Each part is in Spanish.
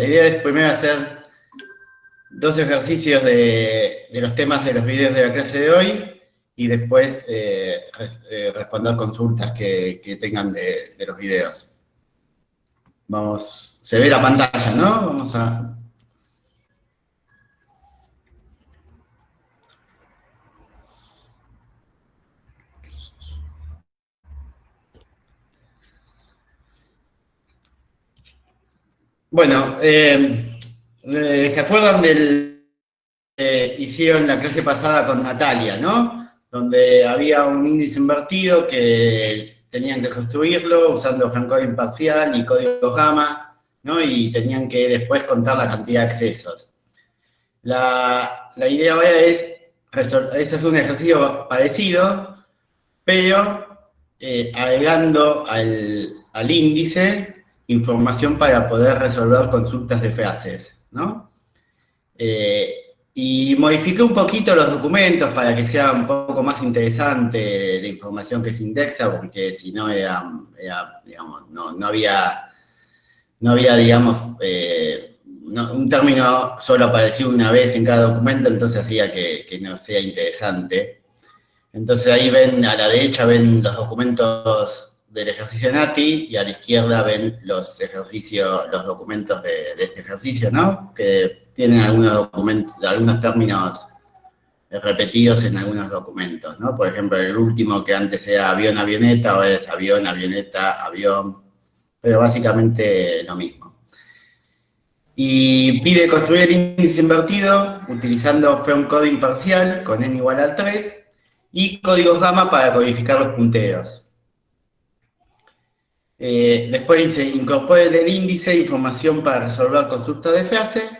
La idea es primero hacer dos ejercicios de los temas de los videos de la clase de hoy y después responder consultas que tengan de los videos. Vamos, se ve la pantalla, ¿no? Vamos a... Bueno, ¿se acuerdan del que hicieron la clase pasada con Natalia, ¿no? Donde había un índice invertido que tenían que construirlo usando Francois parcial y código gamma, ¿no? Y tenían que después contar la cantidad de accesos. La idea ahora es resolver, ese es un ejercicio parecido, pero agregando al índice información para poder resolver consultas de frases, ¿no? Y modifiqué un poquito los documentos para que sea un poco más interesante la información que se indexa, porque si no digamos, no había, digamos, un término solo apareció una vez en cada documento, entonces hacía que no sea interesante. Entonces ahí ven, a la derecha ven los documentos del ejercicio NATI y a la izquierda ven los documentos de este ejercicio, ¿no? Que tienen algunos términos repetidos en algunos documentos, ¿no? Por ejemplo, el último que antes era avión, avioneta, ahora es avión, avioneta, avión, pero básicamente lo mismo. Y pide construir el índice invertido utilizando from coding parcial con n igual a 3 y códigos gamma para codificar los punteros. Después dice, incorpore en el índice información para resolver consultas de frases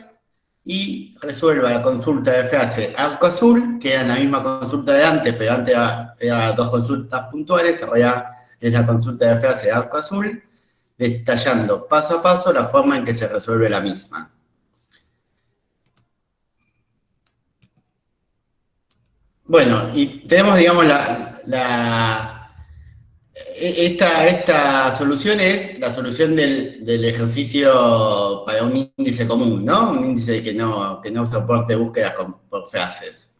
y resuelva la consulta de frase arco azul, que era la misma consulta de antes, pero antes era dos consultas puntuales, ahora es la consulta de frase arco azul, detallando paso a paso la forma en que se resuelve la misma. Bueno, y tenemos, digamos, esta solución es la solución del ejercicio para un índice común, ¿no? Un índice que no soporte búsquedas por frases.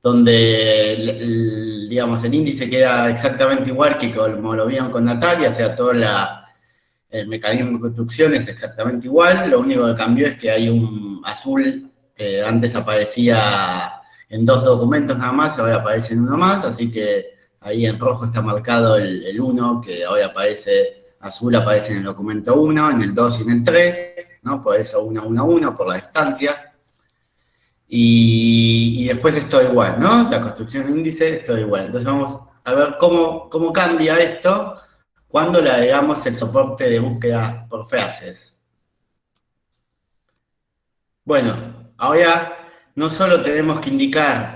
Donde, digamos, el índice queda exactamente igual que como lo vieron con Natalia, o sea, todo el mecanismo de construcción es exactamente igual, lo único que cambió es que hay un azul, antes aparecía en dos documentos nada más, ahora aparece en uno más, así que ahí en rojo está marcado el 1, que ahora aparece, azul aparece en el documento 1, en el 2 y en el 3, ¿no? Por eso 1, 1, 1, por las distancias. Y después es todo igual, ¿no? La construcción del índice es todo igual. Entonces vamos a ver cómo cambia esto cuando le agregamos el soporte de búsqueda por frases. Bueno, ahora no solo tenemos que indicar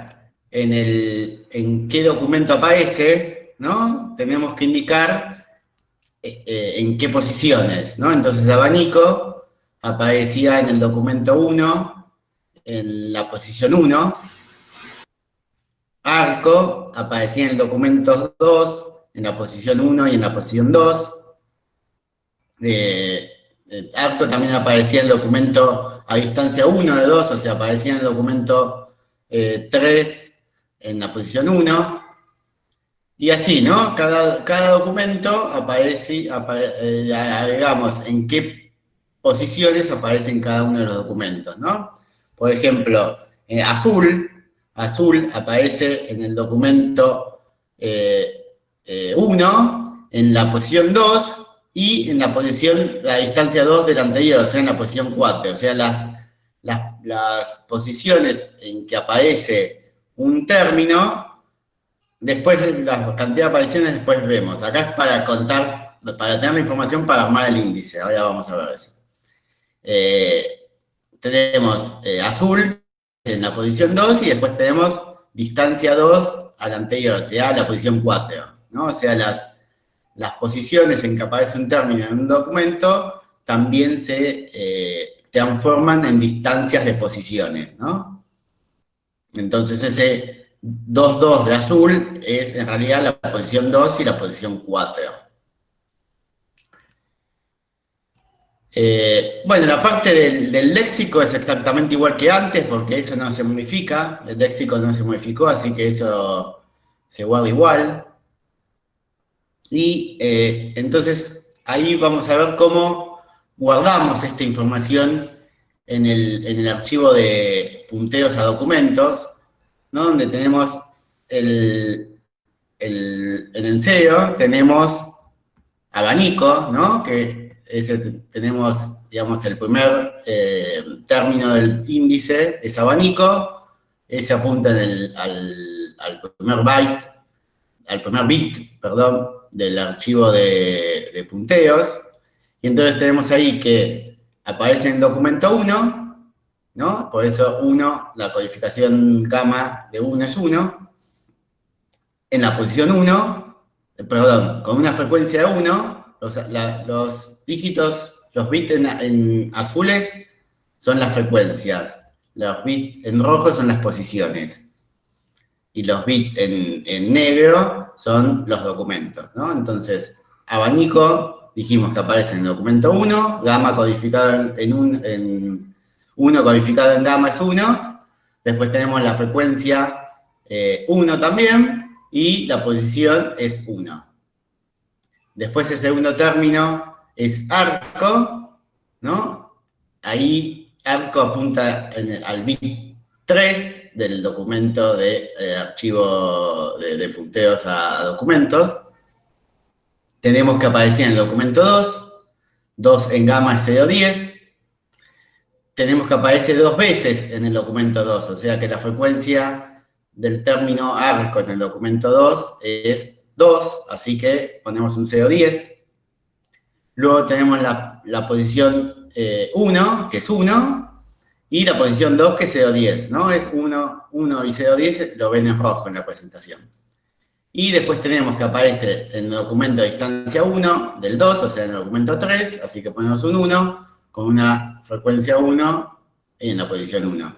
en qué documento aparece, ¿no? Tenemos que indicar en qué posiciones, ¿no? Entonces abanico aparecía en el documento 1, en la posición 1, arco aparecía en el documento 2, en la posición 1 y en la posición 2. Arco también aparecía en el documento a distancia 1 de 2, o sea, aparecía en el documento 3 en la posición 1. Y así, ¿no? Cada documento agregamos en qué posiciones aparecen cada uno de los documentos, ¿no? Por ejemplo, azul aparece en el documento 1, en la posición 2 y en la distancia 2 del anterior, o sea, en la posición 4. O sea, las posiciones en que aparece un término, después la cantidad de apariciones después vemos. Acá es para contar, para tener la información para armar el índice. Ahora vamos a ver eso. Tenemos azul en la posición 2 y después tenemos distancia 2 al anterior, o sea, la posición 4, ¿no? O sea, las posiciones en que aparece un término en un documento también se transforman en distancias de posiciones, ¿no? Entonces ese 2, 2 de azul es en realidad la posición 2 y la posición 4. Bueno, la parte del léxico es exactamente igual que antes, porque eso no se modifica, el léxico no se modificó, así que eso se guarda igual. Y entonces ahí vamos a ver cómo guardamos esta información en el archivo de punteos a documentos, ¿no? Donde tenemos en el SEO tenemos abanico, ¿no? Que tenemos, digamos, el primer término del índice es abanico, ese apunta al primer byte, al primer bit, perdón, del archivo de punteos. Y entonces tenemos ahí que aparece en documento 1, ¿no? Por eso 1, la codificación gamma de 1 es 1. En la posición 1, perdón, con una frecuencia de 1, los dígitos, los bits en azules son las frecuencias, los bits en rojo son las posiciones y los bits en negro son los documentos, ¿no? Entonces, abanico, dijimos que aparece en el documento 1, gamma codificado en 1 codificado en gamma es 1, después tenemos la frecuencia 1 también, y la posición es 1. Después el segundo término es arco, ¿no? Ahí arco apunta al bit 3 del documento de archivo de punteos a documentos. Tenemos que aparecer en el documento 2, 2 en gamma es 0,10. Tenemos que aparecer 2 veces en el documento 2, o sea que la frecuencia del término arco en el documento 2 es 2, así que ponemos un 0,10. Luego tenemos la posición 1, que es 1, y la posición 2, que es 0,10, ¿no? Es 1, 1 y 0,10, lo ven en rojo en la presentación. Y después tenemos que aparece en el documento de distancia 1 del 2, o sea, en el documento 3, así que ponemos un 1 con una frecuencia 1 en la posición 1.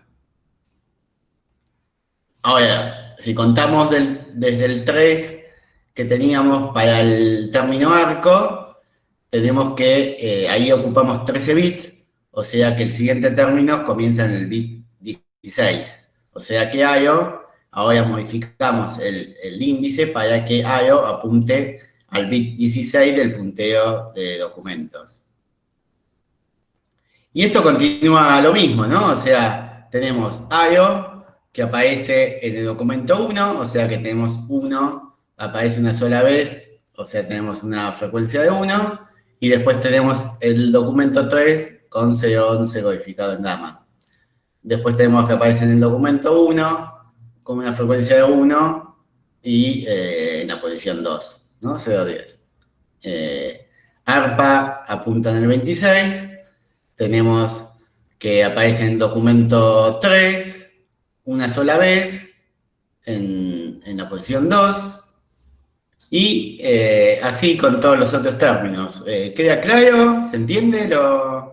Ahora, si contamos desde el 3 que teníamos para el término arco, tenemos que ahí ocupamos 13 bits, o sea que el siguiente término comienza en el bit 16. O sea que IO, ahora modificamos el índice para que IO apunte al bit 16 del punteo de documentos. Y esto continúa lo mismo, ¿no? O sea, tenemos IO que aparece en el documento 1, o sea que tenemos 1, aparece una sola vez, o sea, tenemos una frecuencia de 1, y después tenemos el documento 3 con 0,11 codificado en gamma. Después tenemos que aparece en el documento 1 con una frecuencia de 1 y en la posición 2, ¿no? 0,10. ARPA apunta en el 26, tenemos que aparece en el documento 3 una sola vez en la posición 2 y así con todos los otros términos. ¿Queda claro? ¿Se entiende? No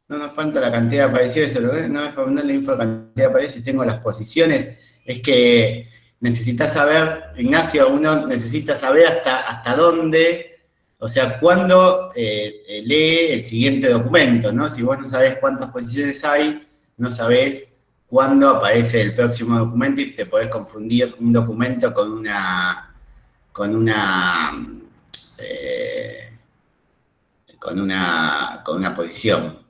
nos falta la cantidad de aparecidos, no me falta la info de cantidad de aparecidos, tengo las posiciones. Es que necesitas saber, Ignacio, uno necesita saber hasta dónde, o sea, cuándo lee el siguiente documento, ¿no? Si vos no sabés cuántas posiciones hay, no sabés cuándo aparece el próximo documento y te podés confundir un documento con una posición.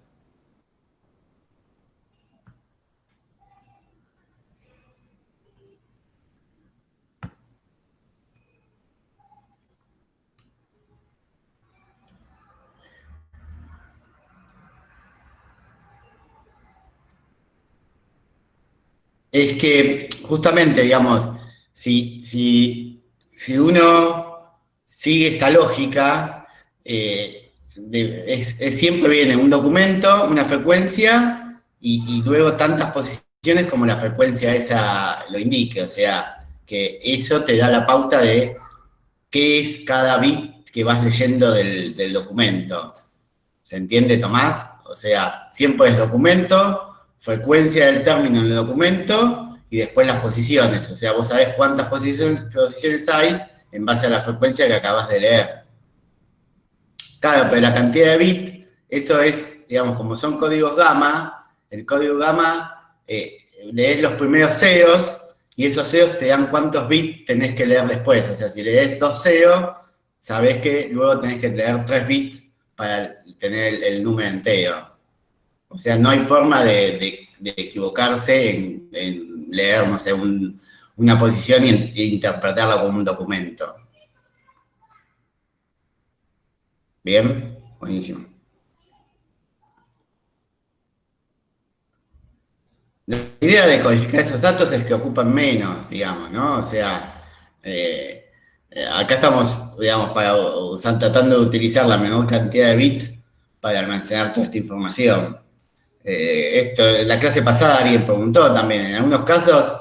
Es que justamente, digamos, si uno sigue esta lógica, siempre viene un documento, una frecuencia y luego tantas posiciones como la frecuencia esa lo indique. O sea, que eso te da la pauta de qué es cada bit que vas leyendo del documento. ¿Se entiende, Tomás? O sea, siempre es documento, frecuencia del término en el documento y después las posiciones. O sea, vos sabés cuántas posiciones hay en base a la frecuencia que acabas de leer. Claro, pero la cantidad de bits eso es, digamos, como son códigos gamma, el código gamma lees los primeros ceros y esos ceros te dan cuántos bits tenés que leer después. O sea, si lees 2 ceros, sabés que luego tenés que leer 3 bits para tener el número entero. O sea, no hay forma de equivocarse en leer, no sé, una posición e interpretarla como un documento. ¿Bien? Buenísimo. La idea de codificar esos datos es que ocupan menos, digamos, ¿no? O sea, acá estamos, digamos, tratando de utilizar la menor cantidad de bits para almacenar toda esta información. En la clase pasada alguien preguntó también, en algunos casos,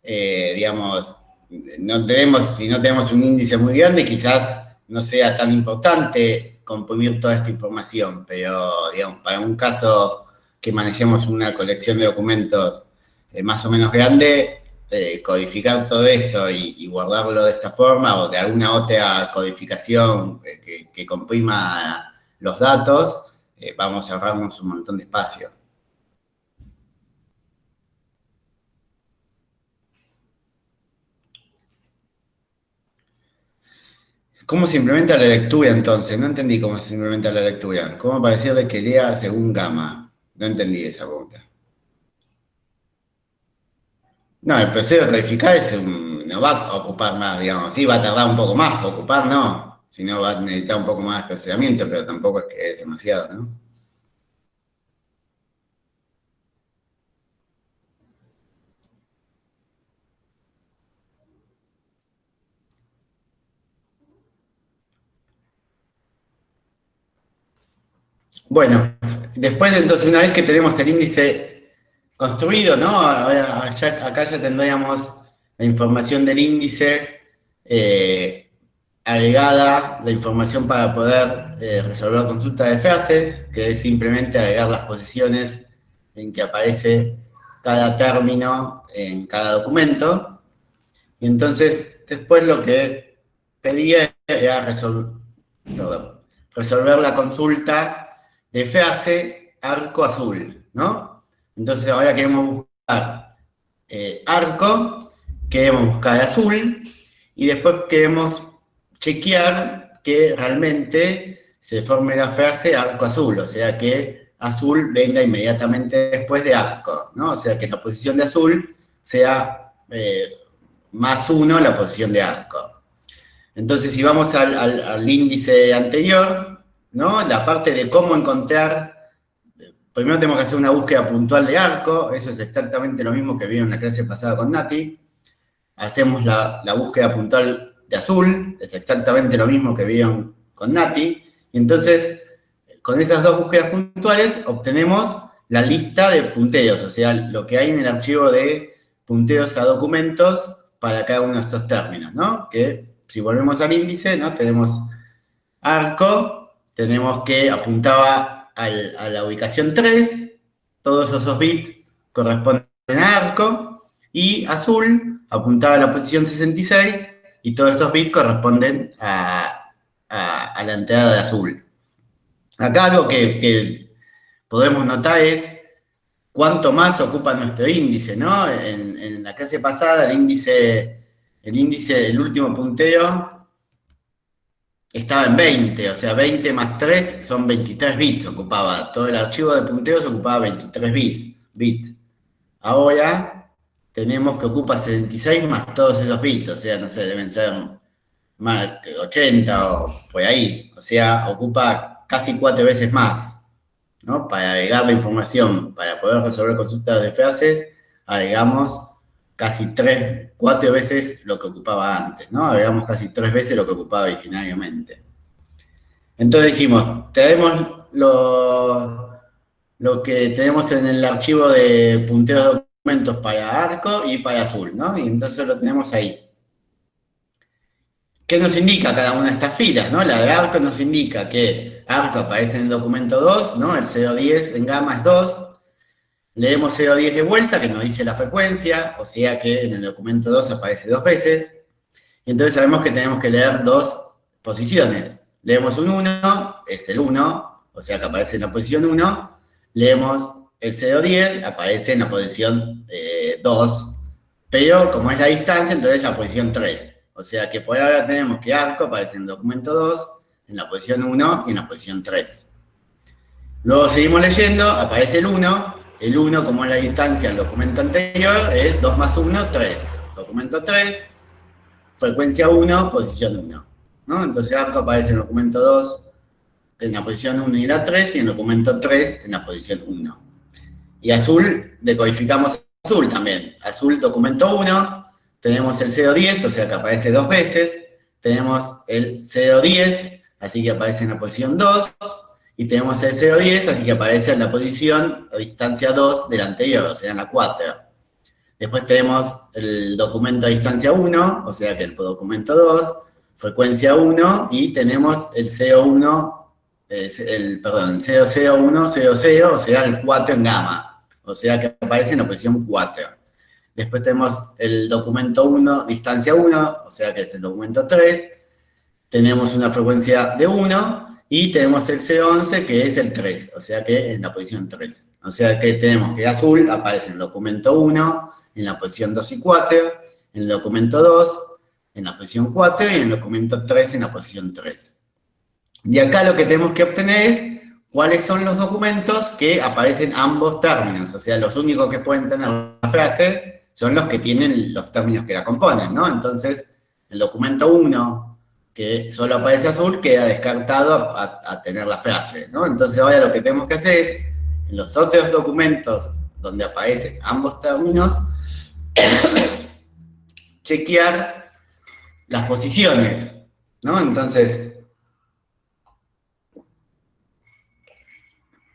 digamos, si no tenemos un índice muy grande, quizás no sea tan importante comprimir toda esta información, pero, digamos, para un caso que manejemos una colección de documentos más o menos grande, codificar todo esto y guardarlo de esta forma o de alguna otra codificación que comprima los datos, vamos a ahorrarnos un montón de espacio. ¿Cómo se implementa la lectura entonces? No entendí cómo se implementa la lectura. ¿Cómo para decirle que lea según gamma? No entendí esa pregunta. No, el proceso de codificar no va a ocupar más, digamos. Sí, va a tardar un poco más, ocupar no. Si no, va a necesitar un poco más de procesamiento, pero tampoco es que es demasiado, ¿no? Bueno, después entonces, una vez que tenemos el índice construido, ¿no? Ahora, acá ya tendríamos la información del índice agregada, la información para poder resolver consulta de frases, que es simplemente agregar las posiciones en que aparece cada término en cada documento. Y entonces, después lo que pedía era resolver la consulta de frase arco azul, ¿no? Entonces ahora queremos buscar arco, queremos buscar azul, y después queremos chequear que realmente se forme la frase arco azul, o sea que azul venga inmediatamente después de arco, ¿no? O sea que la posición de azul sea más 1 la posición de arco. Entonces, si vamos al índice anterior, ¿no? La parte de cómo encontrar, primero tenemos que hacer una búsqueda puntual de arco, eso es exactamente lo mismo que vimos en la clase pasada con Nati. Hacemos la búsqueda puntual de azul, es exactamente lo mismo que vieron con Nati. Y entonces, con esas dos búsquedas puntuales, obtenemos la lista de punteos, o sea, lo que hay en el archivo de punteos a documentos para cada uno de estos términos, ¿no? Que si volvemos al índice, ¿no? Tenemos arco, tenemos que apuntaba a la ubicación 3, todos esos bits corresponden a arco, y azul apuntaba a la posición 66 y todos estos bits corresponden a la entrada de azul. Acá algo que podemos notar es cuánto más ocupa nuestro índice, ¿no? En la clase pasada el último punteo estaba en 20, o sea, 20 más 3 son 23 bits ocupaba. Todo el archivo de punteos ocupaba 23 bits. Ahora tenemos que ocupa 66 más todos esos bits, o sea, no sé, deben ser más 80 o por ahí. O sea, ocupa casi 4 veces más, ¿no? Para agregar la información, para poder resolver consultas de frases, agregamos casi 4 veces lo que ocupaba antes, ¿no? Agregamos casi 3 veces lo que ocupaba originariamente. Entonces dijimos, tenemos lo que tenemos en el archivo de punteos de documentos para arco y para azul, ¿no? Y entonces lo tenemos ahí. ¿Qué nos indica cada una de estas filas, no? La de arco nos indica que arco aparece en el documento 2, ¿no? El 010 en gamma es 2. Leemos 010 de vuelta, que nos dice la frecuencia, o sea que en el documento 2 aparece 2 veces. Y entonces sabemos que tenemos que leer 2 posiciones. Leemos un 1, es el 1, o sea que aparece en la posición 1, leemos el 0,10, aparece en la posición 2, pero como es la distancia, entonces la posición 3. O sea que por ahora tenemos que arco aparece en el documento 2, en la posición 1 y en la posición 3. Luego seguimos leyendo, aparece el 1 como es la distancia del documento anterior, es 2 más 1, 3. Documento 3, frecuencia 1, posición 1. ¿No? Entonces arco aparece en el documento 2 en la posición 1 y la 3, y en el documento 3 en la posición 1. Y azul, decodificamos azul también. Azul, documento 1, tenemos el 0,10, o sea que aparece 2 veces. Tenemos el 0,10, así que aparece en la posición 2. Y tenemos el 0,10, así que aparece en la posición o distancia 2 del anterior, o sea, en la 4. Después tenemos el documento a distancia 1, o sea que el documento 2, frecuencia 1, y tenemos el 0,1, perdón, 001, 00, o sea, el 4 en gamma, o sea que aparece en la posición 4. Después tenemos el documento 1, distancia 1, o sea que es el documento 3. Tenemos una frecuencia de 1, y tenemos el 011, que es el 3, o sea que en la posición 3. O sea que tenemos que azul aparece en el documento 1, en la posición 2 y 4, en el documento 2, en la posición 4, y en el documento 3 en la posición 3. De acá lo que tenemos que obtener es cuáles son los documentos que aparecen ambos términos. O sea, los únicos que pueden tener la frase son los que tienen los términos que la componen, ¿no? Entonces, el documento 1, que solo aparece azul, queda descartado a tener la frase, ¿no? Entonces ahora lo que tenemos que hacer es, en los otros documentos donde aparecen ambos términos, chequear las posiciones, ¿no? Entonces,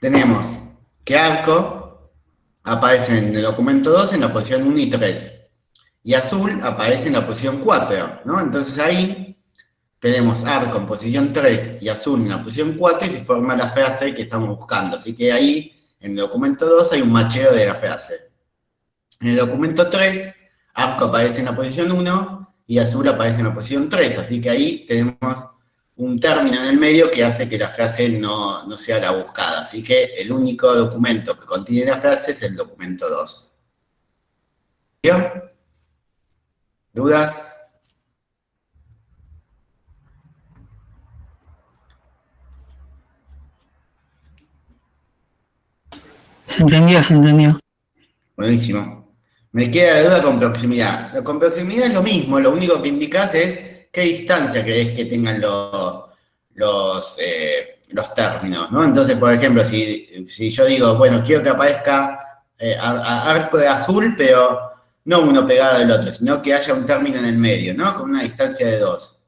tenemos que arco aparece en el documento 2 en la posición 1 y 3, y azul aparece en la posición 4, ¿no? Entonces ahí tenemos arco en posición 3 y azul en la posición 4, y se forma la frase que estamos buscando. Así que ahí, en el documento 2, hay un macheo de la frase. En el documento 3, arco aparece en la posición 1 y azul aparece en la posición 3. Así que ahí tenemos un término en el medio que hace que la frase no sea la buscada. Así que el único documento que contiene la frase es el documento 2. ¿Bien? ¿Dudas? Se entendió, se entendió. Buenísimo. Me queda la duda con proximidad. Con proximidad es lo mismo, lo único que indicás es qué distancia querés que tengan los términos, ¿no? Entonces, por ejemplo, si yo digo, bueno, quiero que aparezca arco de azul, pero no uno pegado al otro, sino que haya un término en el medio, ¿no? Con una distancia de 2.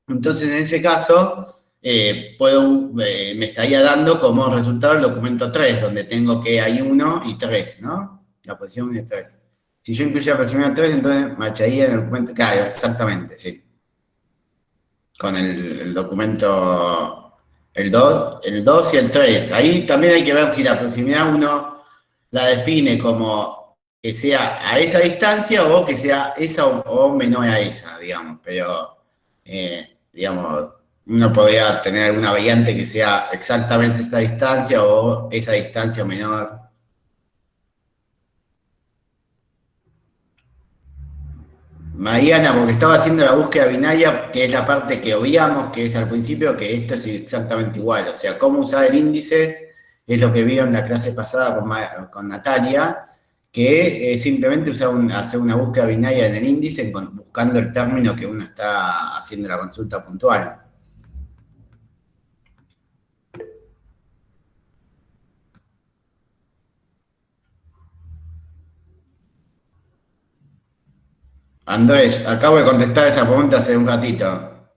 Entonces, en ese caso, me estaría dando como resultado el documento 3, donde tengo que hay 1 y 3, ¿no? La posición 1 y 3. Si yo incluyo aproximadamente 3, entonces marcharía en el documento. Claro, exactamente, sí. Con el documento, el dos y el 3. Ahí también hay que ver si la proximidad uno la define como que sea a esa distancia o que sea esa o menor a esa, digamos. Pero, digamos, uno podría tener alguna variante que sea exactamente esa distancia o esa distancia menor. Mariana, porque estaba haciendo la búsqueda binaria, que es la parte que obviamos, que es al principio, que esto es exactamente igual. O sea, cómo usar el índice es lo que vio en la clase pasada con Natalia, que es simplemente hacer una búsqueda binaria en el índice buscando el término que uno está haciendo la consulta puntual. Andrés, acabo de contestar esa pregunta hace un ratito.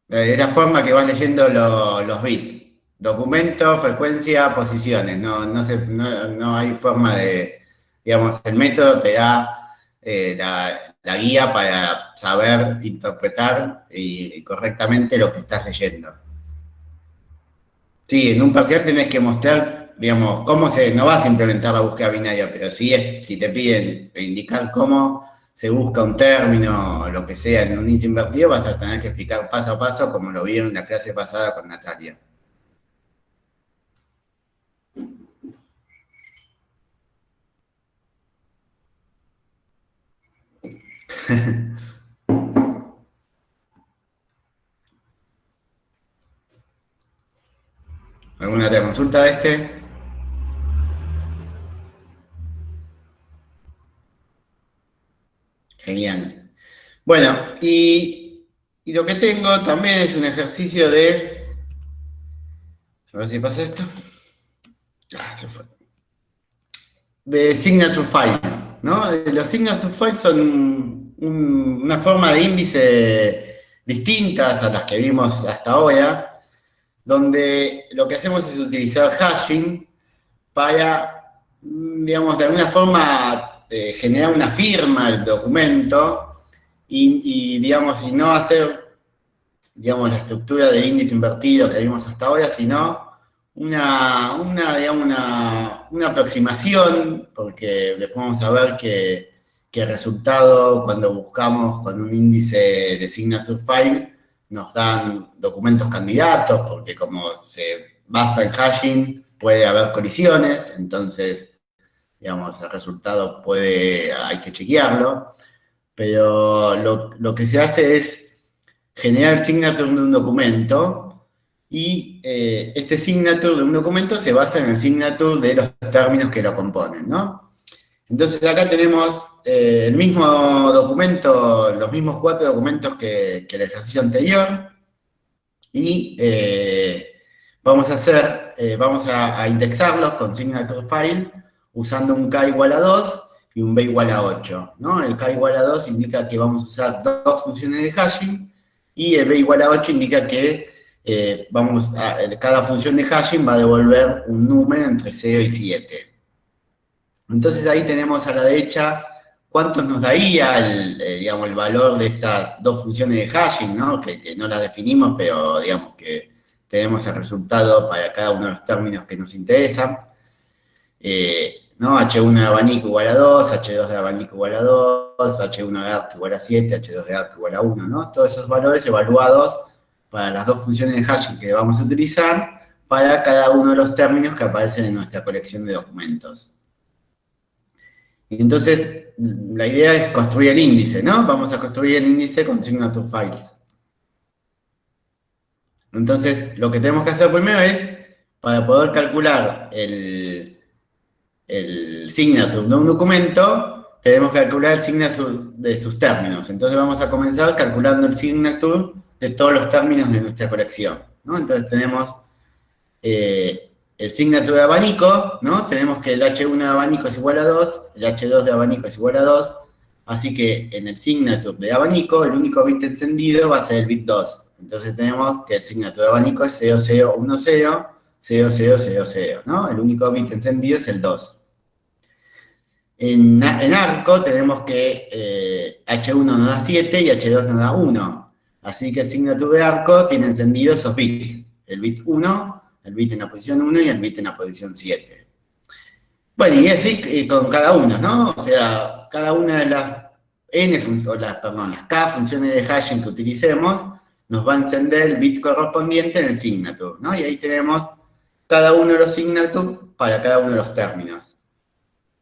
Es la forma que vas leyendo los bits. Documento, frecuencia, posiciones. No hay forma de, digamos, el método te da la guía para saber interpretar y correctamente lo que estás leyendo. Sí, en un parcial tenés que mostrar, digamos, no vas a implementar la búsqueda binaria, pero si te piden indicar cómo se busca un término o lo que sea en un índice invertido, vas a tener que explicar paso a paso como lo vieron en la clase pasada con Natalia. ¿Alguna otra consulta de este? Genial. Bueno, y lo que tengo también es un ejercicio de... A ver si pasa esto. Ah, se fue. De signature file, ¿no? Los signature files son una forma de índice distintas a las que vimos hasta ahora, donde lo que hacemos es utilizar hashing para, digamos, de alguna forma generar una firma al documento digamos, y no hacer, digamos, la estructura del índice invertido que vimos hasta ahora, sino digamos, una aproximación, porque después vamos a ver que el resultado, cuando buscamos con un índice de signature file, nos dan documentos candidatos, porque como se basa en hashing, puede haber colisiones, entonces, digamos, el resultado hay que chequearlo, pero lo que se hace es generar signature de un documento, y este signature de un documento se basa en el signature de los términos que lo componen, ¿no? Entonces acá tenemos el mismo documento, los mismos 4 documentos que el ejercicio anterior, y vamos a indexarlos con signature file usando un k igual a 2 y un b igual a 8, ¿no? El k igual a 2 indica que vamos a usar 2 funciones de hashing, y el b igual a 8 indica que cada función de hashing va a devolver un número entre 0 y 7. Entonces ahí tenemos a la derecha cuánto nos daría digamos, el valor de estas 2 funciones de hashing, ¿no? Que no las definimos, pero digamos que tenemos el resultado para cada uno de los términos que nos interesan. ¿No? H1 de abanico igual a 2, H2 de abanico igual a 2, H1 de arco igual a 7, H2 de arco igual a 1, ¿no? Todos esos valores evaluados para las 2 funciones de hashing que vamos a utilizar para cada uno de los términos que aparecen en nuestra colección de documentos. Y entonces, la idea es construir el índice, ¿no? Vamos a construir el índice con signature files. Entonces, lo que tenemos que hacer primero es, para poder calcular el signature de un documento, tenemos que calcular el signature de sus términos. Entonces vamos a comenzar calculando el signature de todos los términos de nuestra colección, ¿no? Entonces tenemos el signature de abanico, ¿no? Tenemos que el H1 de abanico es igual a 2, el H2 de abanico es igual a 2, así que en el signature de abanico, el único bit encendido va a ser el bit 2. Entonces tenemos que el signature de abanico es 0010, 0000, ¿no? El único bit encendido es el 2. En arco tenemos que H1 nos da 7 y H2 nos da 1. Así que el signature de arco tiene encendido esos bits. El bit 1, el bit en la posición 1 y el bit en la posición 7. Bueno, y así con cada uno, ¿no? O sea, cada una de las las K funciones de hashing que utilicemos nos va a encender el bit correspondiente en el signature, ¿no? Y ahí tenemos cada uno de los signatures para cada uno de los términos.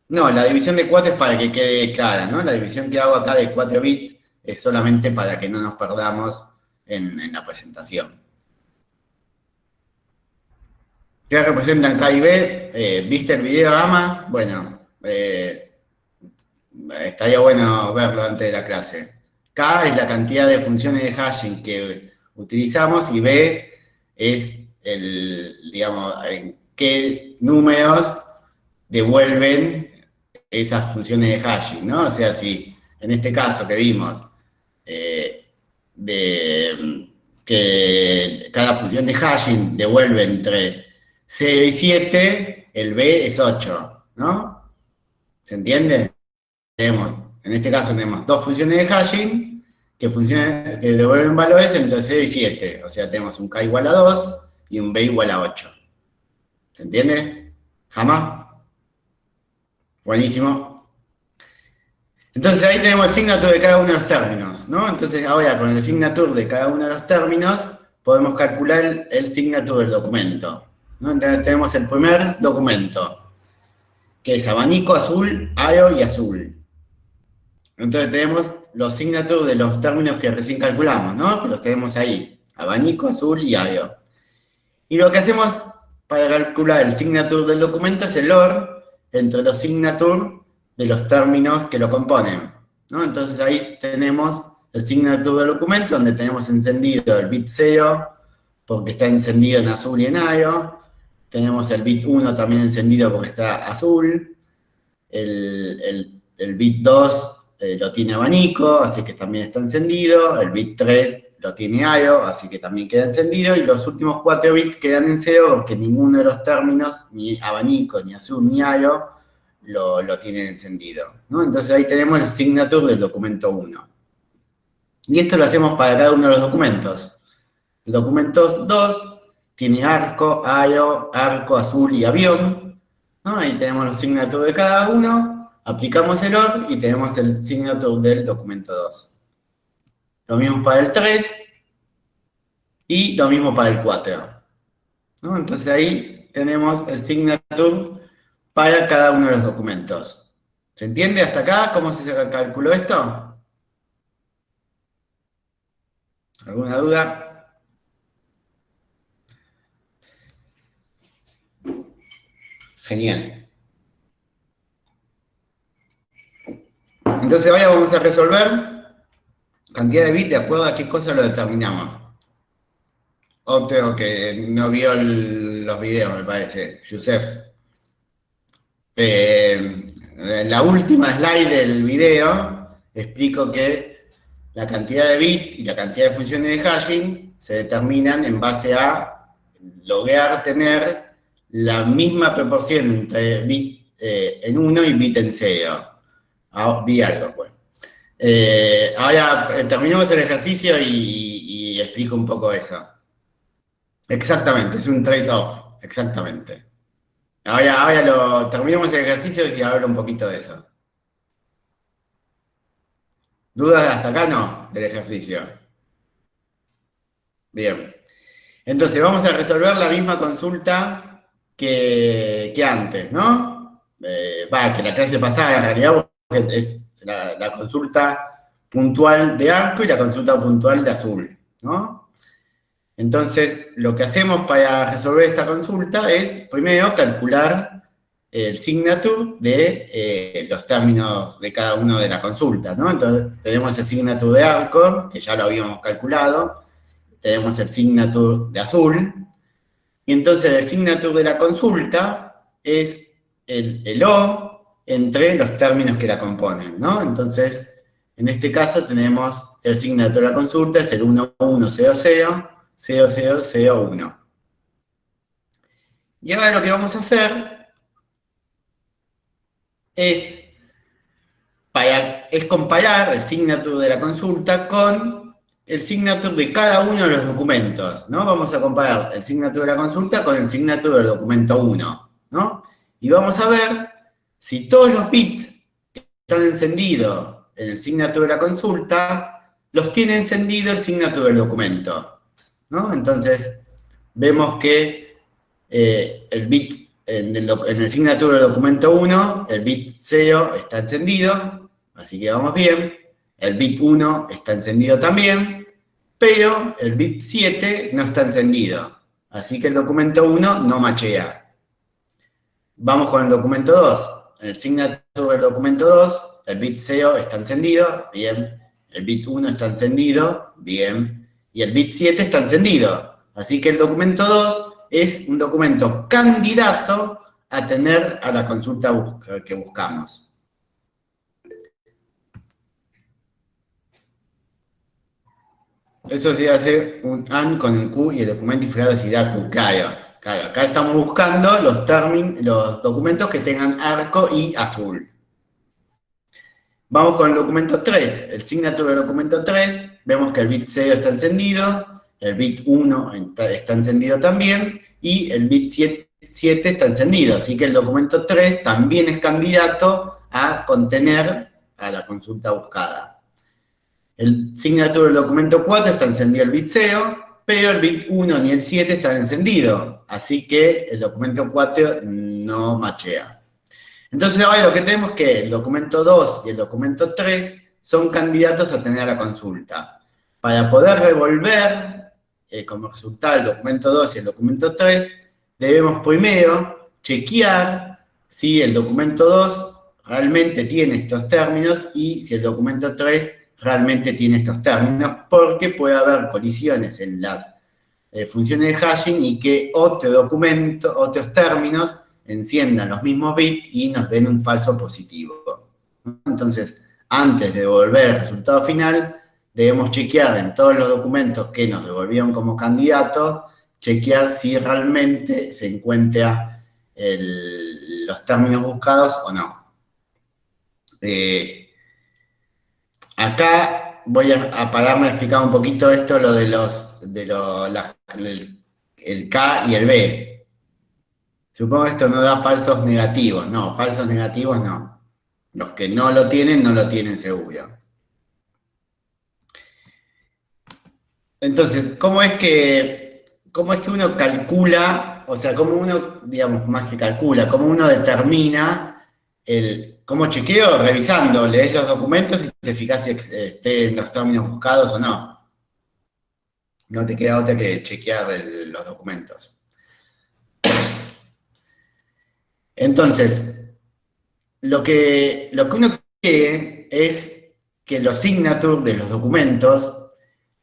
No, la división de 4 es para que quede clara, ¿no? La división que hago acá de 4 bits es solamente para que no nos perdamos en la presentación. ¿Qué representan K y B? ¿Viste el video, Gama? Bueno, estaría bueno verlo antes de la clase. K es la cantidad de funciones de hashing que utilizamos y B es digamos, en qué números devuelven esas funciones de hashing, ¿no? O sea, si en este caso que vimos, que cada función de hashing devuelve entre 0 y 7, el B es 8, ¿no? ¿Se entiende? En este caso tenemos 2 funciones de hashing que devuelven valores entre 0 y 7. O sea, tenemos un K igual a 2 y un B igual a 8. ¿Se entiende? ¿Jamás? Buenísimo. Entonces ahí tenemos el signature de cada uno de los términos, ¿no? Entonces ahora con el signature de cada uno de los términos podemos calcular el signature del documento, ¿no? Entonces tenemos el primer documento, que es abanico azul, aro y azul. Entonces tenemos los signatures de los términos que recién calculamos, ¿no? Que los tenemos ahí, abanico, azul y ario. Y lo que hacemos para calcular el signature del documento es el OR entre los signatures de los términos que lo componen, ¿no? Entonces ahí tenemos el signature del documento, donde tenemos encendido el bit 0, porque está encendido en azul y en ario. Tenemos el bit 1 también encendido porque está azul. El bit 2 lo tiene abanico, así que también está encendido. El bit 3 lo tiene ario, así que también queda encendido. Y los últimos 4 bits quedan en 0 porque ninguno de los términos, ni abanico, ni azul, ni ario, lo tienen encendido, ¿no? Entonces ahí tenemos el signature del documento 1. Y esto lo hacemos para cada uno de los documentos. El documento 2 tiene arco, ario, arco, azul y avión, ¿no? Ahí tenemos los signatures de cada uno, aplicamos el OR y tenemos el signature del documento 2. Lo mismo para el 3 y lo mismo para el 4, ¿no? Entonces ahí tenemos el signature para cada uno de los documentos. ¿Se entiende hasta acá cómo se calculó esto? ¿Alguna duda? Genial. Entonces ahora vamos a resolver cantidad de bits de acuerdo a qué cosa lo determinamos. Otro que no vio los videos, me parece, Yusef. En la última slide del video explico que la cantidad de bits y la cantidad de funciones de hashing se determinan en base a lograr tener la misma proporción entre bit en 1 y bit en 0. Vi algo, pues. Ahora terminamos el ejercicio y explico un poco eso. Exactamente, es un trade-off, exactamente. Ahora terminamos el ejercicio y hablo un poquito de eso. ¿Dudas hasta acá? No, del ejercicio. Bien. Entonces, vamos a resolver la misma consulta que antes, ¿no? Que la clase pasada en realidad es la consulta puntual de arco y la consulta puntual de azul, ¿no? Entonces, lo que hacemos para resolver esta consulta es, primero, calcular el signature de los términos de cada uno de la consulta, ¿no? Entonces, tenemos el signature de arco, que ya lo habíamos calculado, tenemos el signature de azul, y entonces el signature de la consulta es el O entre los términos que la componen, ¿no? Entonces, en este caso tenemos el signature de la consulta, es el 1100, 0001. Y ahora lo que vamos a hacer es comparar el signature de la consulta con el signature de cada uno de los documentos, ¿no? Vamos a comparar el signature de la consulta con el signature del documento 1, ¿no? Y vamos a ver si todos los bits que están encendidos en el signature de la consulta los tiene encendido el signature del documento, ¿no? Entonces, vemos que el bit en el signature del documento 1, el bit 0 está encendido, así que vamos bien. El bit 1 está encendido también, pero el bit 7 no está encendido, así que el documento 1 no machea. Vamos con el documento 2. En el signature del documento 2, el bit 0 está encendido, bien. El bit 1 está encendido, bien. Y el bit 7 está encendido. Así que el documento 2 es un documento candidato a tener a la consulta que buscamos. Eso sí va a ser un AND con el Q y el documento inferior si da Q. Claro, acá estamos buscando los documentos que tengan arco y azul. Vamos con el documento 3. El signature del documento 3, vemos que el bit 0 está encendido, el bit 1 está encendido también, y el bit 7 está encendido. Así que el documento 3 también es candidato a contener a la consulta buscada. El signature del documento 4 está encendido el bit 0, pero el bit 1 ni el 7 están encendidos. Así que el documento 4 no machea. Entonces ahora lo que tenemos es que el documento 2 y el documento 3 son candidatos a tener la consulta. Para poder revolver como resultado el documento 2 y el documento 3, debemos primero chequear si el documento 2 realmente tiene estos términos y si el documento 3 realmente tiene estos términos, porque puede haber colisiones en las funciones de hashing y que otros términos enciendan los mismos bits y nos den un falso positivo. Entonces, antes de devolver el resultado final, debemos chequear en todos los documentos que nos devolvieron como candidatos, chequear si realmente se encuentran los términos buscados o no. Acá voy a pararme a explicar un poquito esto, lo de el K y el B. Supongo que esto no da falsos negativos. No, falsos negativos no. Los que no lo tienen seguro. Entonces, ¿cómo es que uno calcula, o sea, cómo uno, digamos, más que calcula, cómo uno determina cómo chequeo? Revisando, lees los documentos y te fijas si estén los términos buscados o no. No te queda otra que chequear los documentos. Entonces, lo que uno quiere es que los signatures de los documentos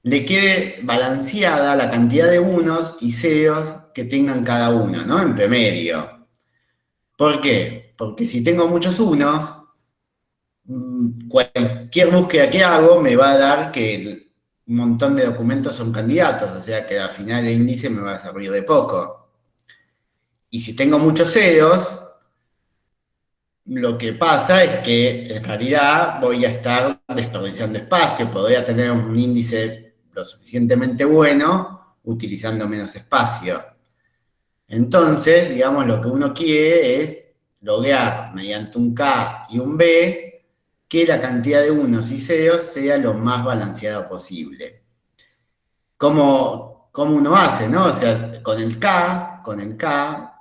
le quede balanceada la cantidad de unos y ceros que tengan cada uno, ¿no? En promedio. ¿Por qué? Porque si tengo muchos unos, cualquier búsqueda que hago me va a dar que un montón de documentos son candidatos, o sea que al final el índice me va a servir de poco. Y si tengo muchos ceros, lo que pasa es que en realidad voy a estar desperdiciando espacio, podría tener un índice lo suficientemente bueno utilizando menos espacio. Entonces, digamos, lo que uno quiere es lograr mediante un K y un B que la cantidad de unos y ceros sea lo más balanceado posible. ¿Cómo uno hace, no? O sea, con el K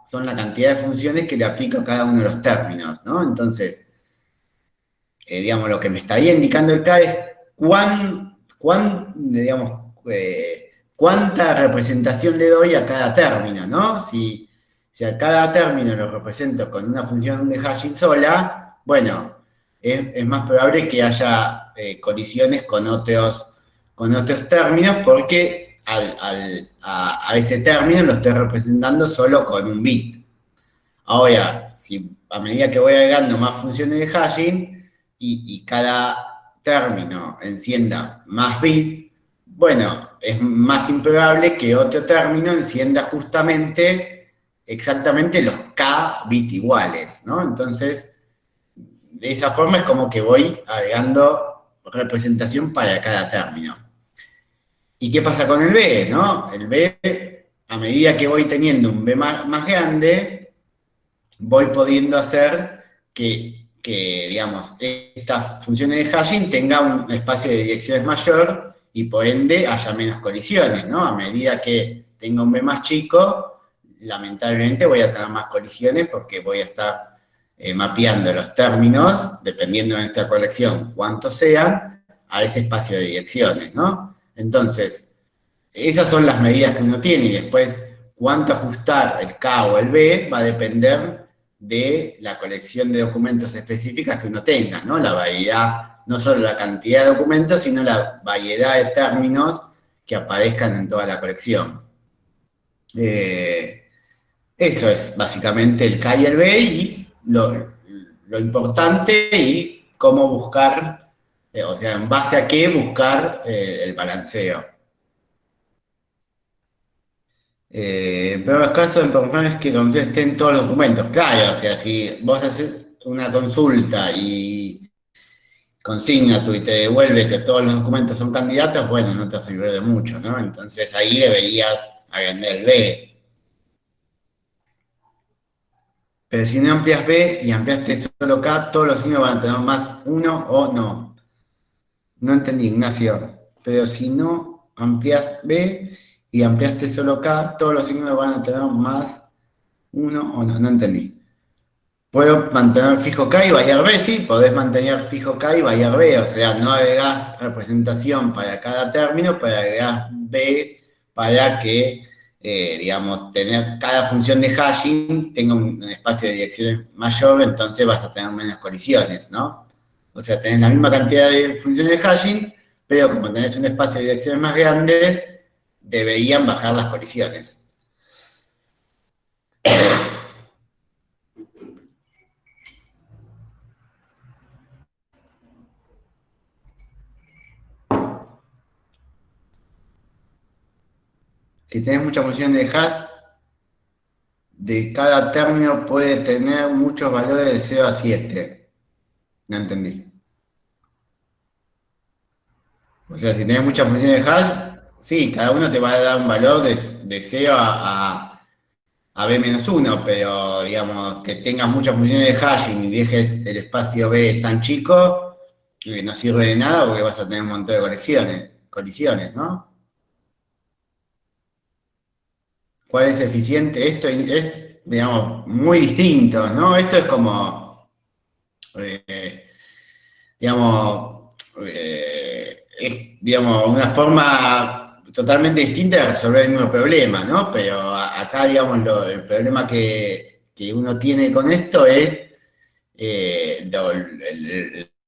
son la cantidad de funciones que le aplico a cada uno de los términos, ¿no? Entonces, digamos, lo que me estaría indicando el K es cuánta representación le doy a cada término, ¿no? Si a cada término lo represento con una función de hashing sola, bueno, es más probable que haya colisiones con otros términos porque a ese término lo estoy representando solo con un bit. Ahora, si a medida que voy agregando más funciones de hashing y cada término encienda más bits, bueno, es más improbable que otro término encienda exactamente los K bits iguales, ¿no? Entonces, de esa forma es como que voy agregando representación para cada término. ¿Y qué pasa con el B, no? El B, a medida que voy teniendo un B más grande, voy pudiendo hacer que, digamos, estas funciones de hashing tengan un espacio de direcciones mayor y por ende haya menos colisiones, ¿no? A medida que tenga un B más chico, lamentablemente voy a tener más colisiones porque voy a estar mapeando los términos, dependiendo de nuestra colección, cuántos sean, a ese espacio de direcciones, ¿no? Entonces, esas son las medidas que uno tiene y después cuánto ajustar el K o el B va a depender de la colección de documentos específicas que uno tenga, ¿no? La variedad, no solo la cantidad de documentos, sino la variedad de términos que aparezcan en toda la colección. Eso es básicamente el K y el B y lo importante y cómo buscar, o sea, en base a qué buscar el balanceo. Pero los casos de performance es que estén todos los documentos. Claro, o sea, si vos haces una consulta y consigna tú y te devuelve que todos los documentos son candidatos, bueno, no te sirve de mucho, ¿no? Entonces ahí deberías agrandar el B. Pero si no amplias B y ampliaste solo K, todos los signos van a tener más 1 o no. No entendí, Ignacio. Pero si no amplias B y ampliaste solo K, todos los signos van a tener más 1 o no. No entendí. Puedo mantener fijo K y variar B, sí, podés mantener fijo K y variar B, o sea, no agregás representación para cada término, pero agregás B para que, digamos, tener cada función de hashing tenga un espacio de direcciones mayor, entonces vas a tener menos colisiones, ¿no? O sea, tenés la misma cantidad de funciones de hashing, pero como tenés un espacio de direcciones más grande, deberían bajar las colisiones. Si tenés muchas funciones de hash, de cada término puede tener muchos valores de 0 a 7. No entendí. O sea, si tenés muchas funciones de hash, sí, cada uno te va a dar un valor de 0 a b menos 1, pero digamos, que tengas muchas funciones de hashing y dejes el espacio B tan chico, no sirve de nada porque vas a tener un montón de colisiones, ¿no? ¿Cuál es eficiente? Esto es, digamos, muy distinto, ¿no? Esto es como, eh, digamos, es, digamos, una forma totalmente distinta de resolver el mismo problema, ¿no? Pero acá, digamos, el problema que uno tiene con esto es el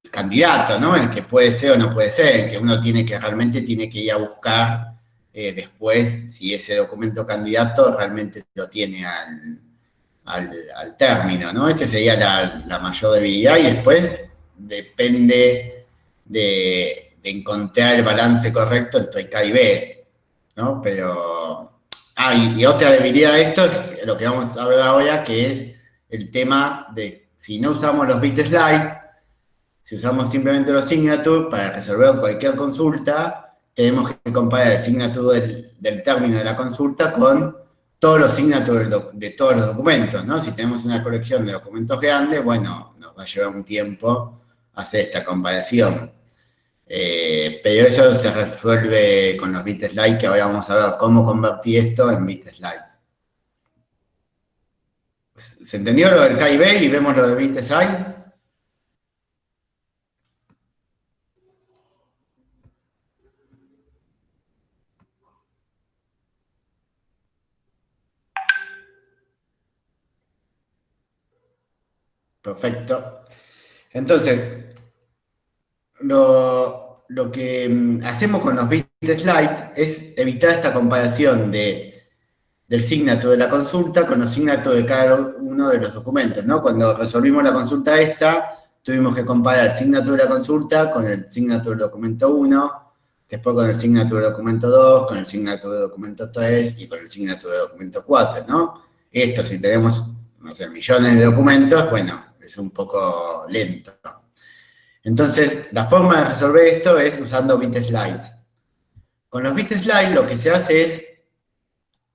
candidato, ¿no? El que puede ser o no puede ser, el que uno realmente tiene que ir a buscar después si ese documento candidato realmente lo tiene al término, ¿no? Esa sería la mayor debilidad y después depende de encontrar el balance correcto entre K y B, ¿no? Pero... Ah, y otra debilidad de esto es lo que vamos a ver ahora, que es el tema de si no usamos los bit slide, si usamos simplemente los signature para resolver cualquier consulta, tenemos que comparar el signature del término de la consulta con todos los signatures de todos los documentos, ¿no? Si tenemos una colección de documentos grandes, bueno, nos va a llevar un tiempo hacer esta comparación. Pero eso se resuelve con los bit slide, que ahora vamos a ver cómo convertir esto en bit slide. ¿Se entendió lo del K y B y vemos lo de bit slide? Perfecto. Entonces, lo que hacemos con los bit slide es evitar esta comparación del signature de la consulta con los signatures de cada uno de los documentos, ¿no? Cuando resolvimos la consulta esta, tuvimos que comparar el signature de la consulta con el signature del documento 1, después con el signature del documento 2, con el signature del documento 3 y con el signature del documento 4, ¿no? Esto, si tenemos, no sé, millones de documentos, bueno, es un poco lento. Entonces, la forma de resolver esto es usando bit slides. Con los bit slides lo que se hace es,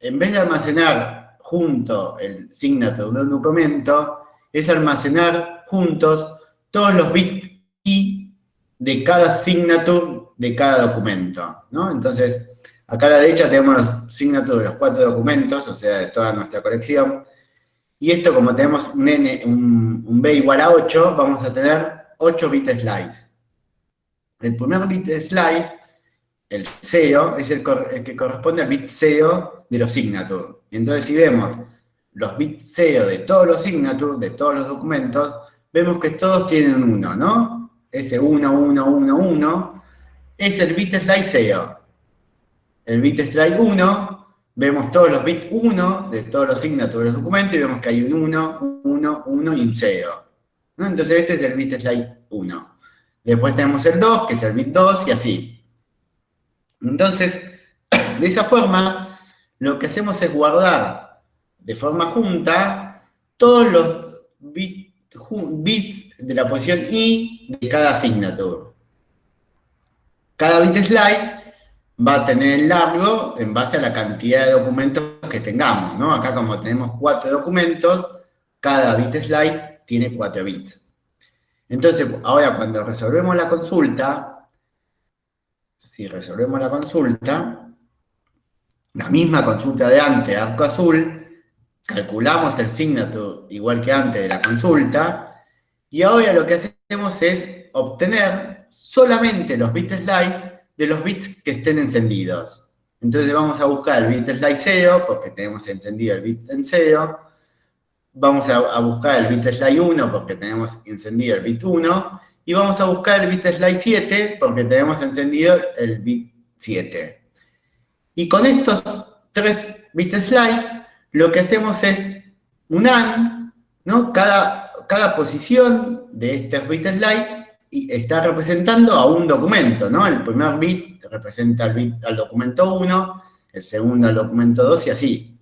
en vez de almacenar junto el signature de un documento, es almacenar juntos todos los bits key de cada signature de cada documento, ¿no? Entonces, acá a la derecha tenemos los signatures de los 4 documentos, o sea, de toda nuestra colección. Y esto, como tenemos un B igual a 8, vamos a tener 8 bit slides. El primer bit slide, el 0, es el que corresponde al bit 0 de los signatures. Entonces, si vemos los bits 0 de todos los signatures, de todos los documentos, vemos que todos tienen un 1, ¿no? Ese 1, 1, 1, 1 es el bit slide 0. El bit slide 1, vemos todos los bits 1 de todos los signatures de los documentos y vemos que hay un 1, 1, 1 y un 0, ¿no? Entonces este es el bit slide 1. Después tenemos el 2, que es el bit 2 y así. Entonces, de esa forma, lo que hacemos es guardar de forma junta todos los bits de la posición i de cada signature. Cada bit slide va a tener el largo en base a la cantidad de documentos que tengamos, ¿no? Acá como tenemos 4 documentos, cada bit slide tiene 4 bits. Entonces, ahora cuando resolvemos la consulta, si resolvemos la consulta, la misma consulta de antes, arco azul, calculamos el signature igual que antes de la consulta, y ahora lo que hacemos es obtener solamente los bits slide de los bits que estén encendidos. Entonces vamos a buscar el bit slide 0, porque tenemos encendido el bit en 0, vamos a buscar el bit slide 1, porque tenemos encendido el bit 1, y vamos a buscar el bit slide 7, porque tenemos encendido el bit 7. Y con estos 3 bit slide, lo que hacemos es un AND, ¿no? Cada posición de estos bit slide está representando a un documento, ¿no? El primer bit representa al documento 1, el segundo al documento 2 y así.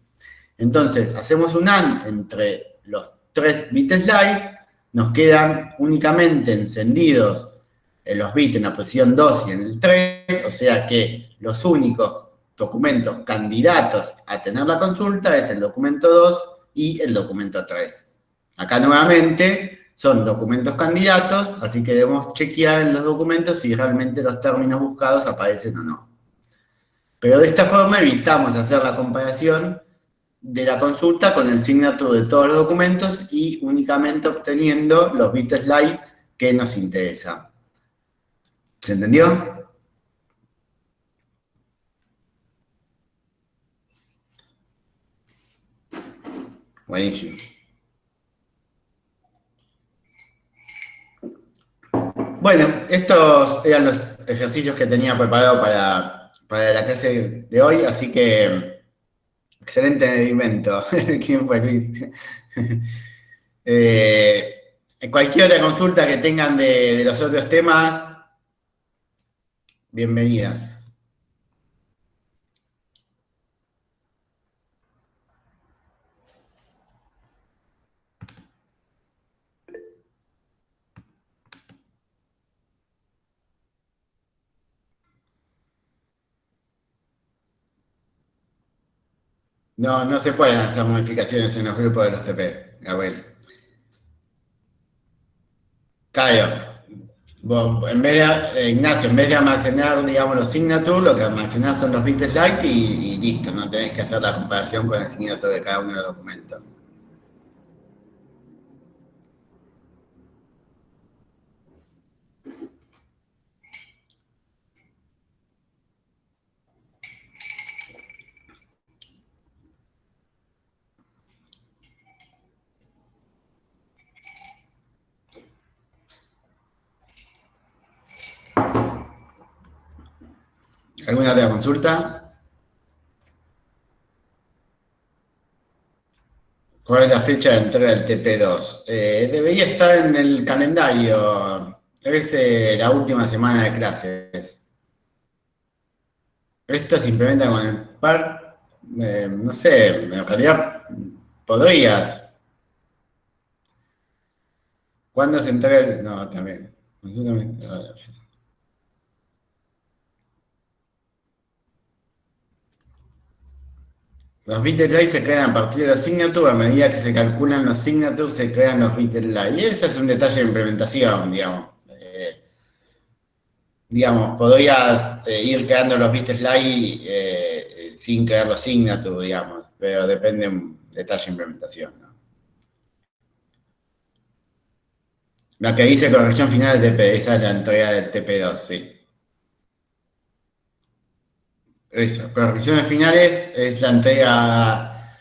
Entonces, hacemos un AND entre los 3 bit slide, nos quedan únicamente encendidos los bits en la posición 2 y en el 3, o sea que los únicos documentos candidatos a tener la consulta es el documento 2 y el documento 3. Acá nuevamente son documentos candidatos, así que debemos chequear en los documentos si realmente los términos buscados aparecen o no. Pero de esta forma evitamos hacer la comparación de la consulta con el signature de todos los documentos y únicamente obteniendo los bit slide que nos interesan. ¿Se entendió? Buenísimo. Bueno, estos eran los ejercicios que tenía preparado para la clase de hoy, así que excelente invento. ¿Quién fue, Luis? Cualquier otra consulta que tengan de los otros temas, bienvenidas. No se pueden hacer modificaciones en los grupos de los TP, Gabriel. Caio, Ignacio, en vez de almacenar, digamos, los signatures, lo que almacenás son los bit slide y listo, no tenés que hacer la comparación con el signature de cada uno de los documentos. ¿Alguna otra consulta? ¿Cuál es la fecha de entrega del TP2? Debería estar en el calendario. Es la última semana de clases. Esto se implementa con el par. No sé, en realidad podrías. ¿Cuándo se entrega el.? No, también. Los bit slide se crean a partir de los signatures, a medida que se calculan los signatures se crean los bit slide. Y ese es un detalle de implementación, digamos. Digamos, podrías ir creando los bit slide sin crear los signatures, digamos, pero depende un detalle de implementación, ¿no? La que dice corrección final del TP, esa es la entrega del TP2, sí. Eso, correcciones finales es la entrega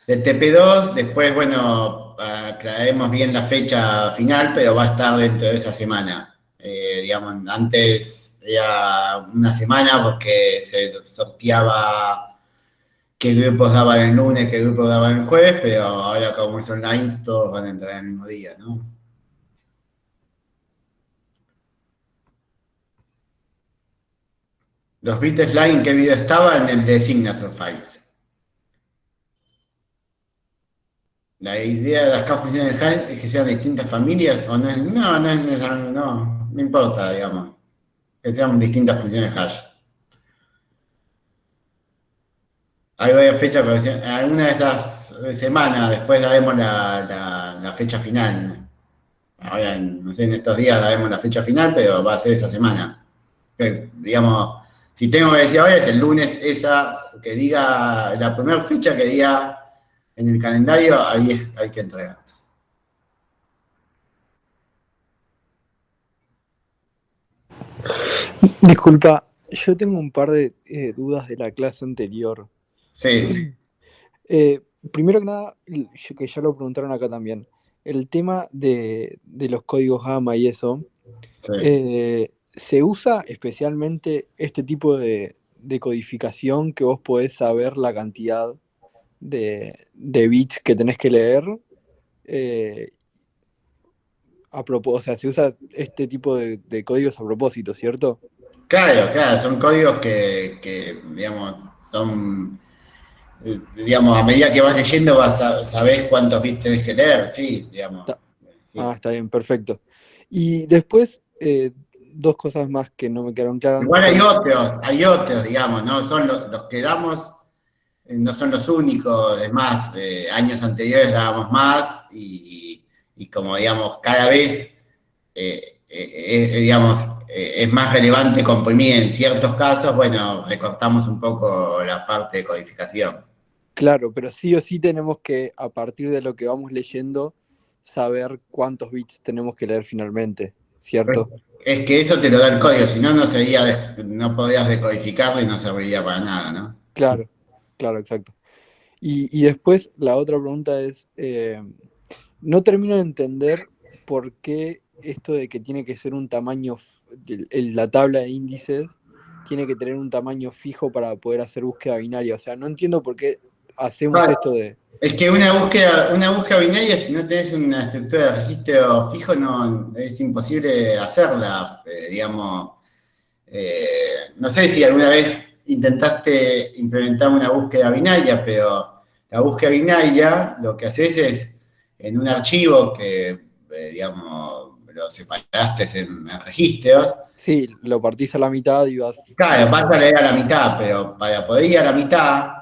del TP2, después, bueno, aclararemos bien la fecha final, pero va a estar dentro de esa semana. Digamos, antes era una semana porque se sorteaba qué grupos daban el lunes, qué grupos daban el jueves, pero ahora como es online, todos van a entrar el mismo día, ¿no? Los bit slide, ¿en qué video estaba? En el de signature files. La idea de las K funciones de hash es que sean distintas familias, o no es, no importa, digamos, que sean distintas funciones de hash. Hay varias fechas, pero alguna de estas semanas, después daremos la fecha final. Ahora, no sé, en estos días daremos la fecha final, pero va a ser esa semana. Digamos, si tengo que decir ahora, es el lunes esa, que diga, la primera fecha que diga en el calendario, ahí hay que entregar. Disculpa, yo tengo un par de dudas de la clase anterior. Sí, Eh, Primero que nada, que ya lo preguntaron acá también, el tema de los códigos AMA y eso, sí. ¿se usa especialmente este tipo de codificación que vos podés saber la cantidad de bits que tenés que leer? Eh, o sea, se usa este tipo de códigos a propósito, ¿cierto? Claro, claro, son códigos digamos, digamos, a medida que vas leyendo sabés cuántos bits tenés que leer, sí, digamos. Ta- Sí. Está bien, perfecto. Y después, dos cosas más que no me quedaron claras Igual son, hay otros, digamos, ¿no? Son los que damos, no son los únicos, es más, años anteriores dábamos más y como, digamos, cada vez, digamos, es más relevante comprimir en ciertos casos, bueno, recortamos un poco la parte de codificación. claro, pero sí o sí tenemos que, a partir de lo que vamos leyendo, saber cuántos bits tenemos que leer finalmente, ¿cierto? Es que eso te lo da el código, si no, no podías decodificarlo y no serviría para nada, ¿no? Claro, claro, exacto. Y después la otra pregunta es, no termino de entender por qué esto de que tiene que ser un tamaño, la tabla de índices tiene que tener un tamaño fijo para poder hacer búsqueda binaria. O sea, no entiendo por qué hacemos Vale. esto de... Es que una búsqueda binaria, si no tenés una estructura de registro fijo, no, es imposible hacerla, digamos. No sé si alguna vez intentaste implementar una búsqueda binaria, pero la búsqueda binaria lo que haces es en un archivo que, digamos, lo separaste en registros. Sí, lo partís a la mitad y vas Claro, vas a viendo. leer a la mitad, pero para poder ir a la mitad,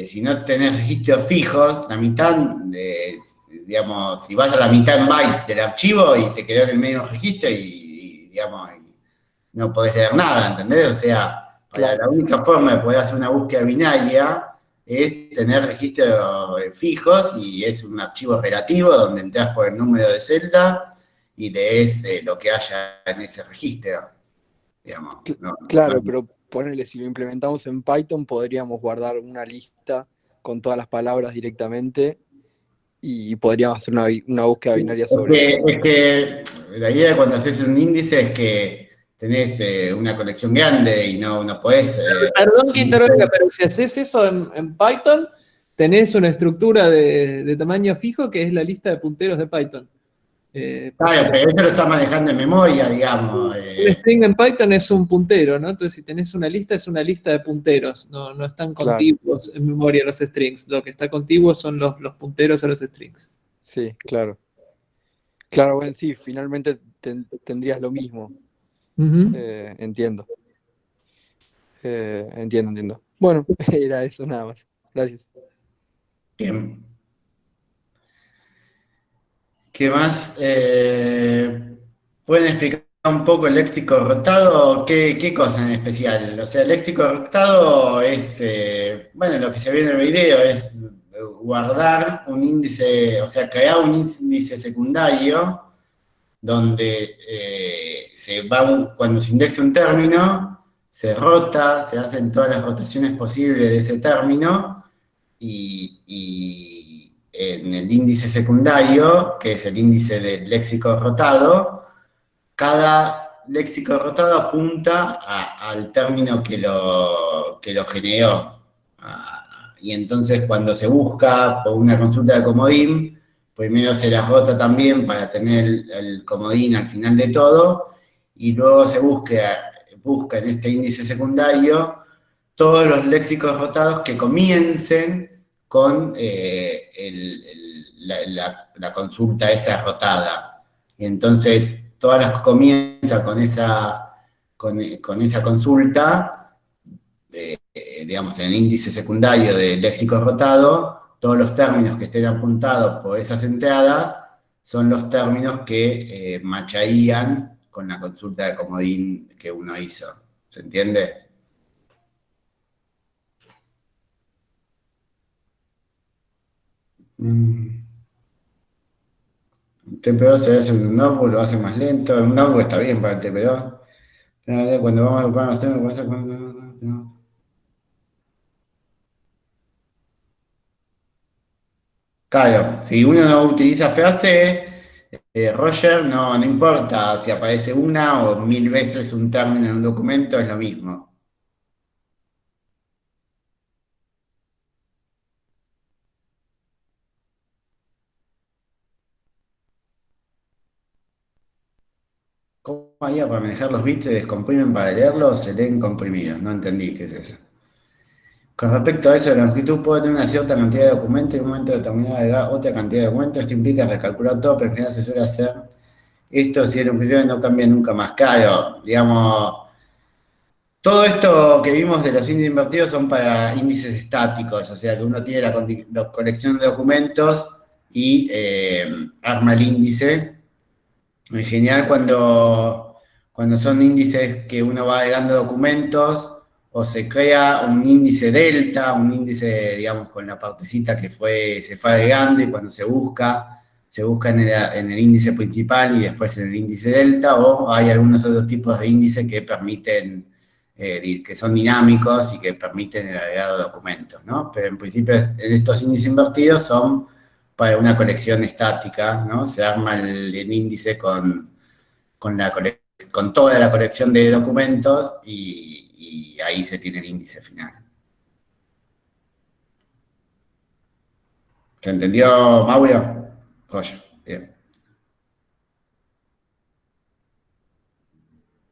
si no tenés registros fijos, la mitad, digamos, si vas a la mitad en byte del archivo y te quedó en el medio del registro digamos, y no podés leer nada, ¿entendés? O sea, la Claro, única forma de poder hacer una búsqueda binaria es tener registros fijos y es un archivo relativo donde entras por el número de celda y lees lo que haya en ese registro, digamos. claro, pero ponele, si lo implementamos en Python, podríamos guardar una lista con todas las palabras directamente y podríamos hacer una búsqueda binaria sobre eso. Es que la idea cuando haces un índice es que tenés una colección grande y no podés. Perdón que intervenga, pero si haces eso en Python, tenés una estructura de tamaño fijo que es la lista de punteros de Python. Porque Claro, pero eso lo está manejando en memoria, digamos. un string en Python es un puntero, ¿no? Entonces, si tenés una lista, es una lista de punteros, no están Claro, contiguos en memoria los strings. Lo que está contiguo son los punteros a los strings. sí, claro. Claro, bueno, sí, finalmente tendrías lo mismo. Ujú. Entiendo. Entiendo. Bueno, era eso nada más. Gracias. Bien. ¿Qué más? ¿Pueden explicar un poco el léxico rotado? ¿Qué cosa en especial? O sea, el léxico rotado es, bueno, lo que se ve en el video es guardar un índice, o sea, crear un índice secundario donde cuando se indexa un término, se rota, se hacen todas las rotaciones posibles de ese término y en el índice secundario, que es el índice del léxico rotado, cada léxico rotado apunta al término que lo generó. Y entonces cuando se busca por una consulta de comodín, primero se la rota también para tener el comodín al final de todo, y luego busca en este índice secundario todos los léxicos rotados que comiencen con la consulta esa rotada. Y entonces, todas las que comienzan con esa consulta, digamos, en el índice secundario del léxico rotado, todos los términos que estén apuntados por esas entradas son los términos que macharían con la consulta de comodín que uno hizo. ¿Se entiende? TP2 se hace un notebook, lo hace más lento. Un notebook está bien para el TP2. Pero cuando vamos a ocupar los temas, claro, si uno no utiliza frase, Roger, no importa si aparece una o 1000 veces un término en un documento, es lo mismo. ¿Cómo haría para manejar los bits? ¿Se descomprimen para leerlos o se leen comprimidos? No entendí qué es eso. Con respecto a eso, la longitud puede tener una cierta cantidad de documentos y en un momento determinado agregar otra cantidad de documentos. Esto implica recalcular todo, pero en general se suele hacer esto si el longitud no cambia nunca más. Claro, digamos, todo esto que vimos de los índices invertidos son para índices estáticos, o sea que uno tiene la colección de documentos y arma el índice. En general, cuando son índices que uno va agregando documentos, o se crea un índice delta, un índice, digamos, con la partecita que se fue agregando, y cuando se busca en el índice principal y después en el índice delta, o hay algunos otros tipos de índices que permiten, que son dinámicos y que permiten el agregado de documentos, ¿no? Pero en principio, en estos índices invertidos son para una colección estática, ¿no? Se arma el índice con toda la colección de documentos y ahí se tiene el índice final. ¿Se entendió, Mauro? Joya, bien.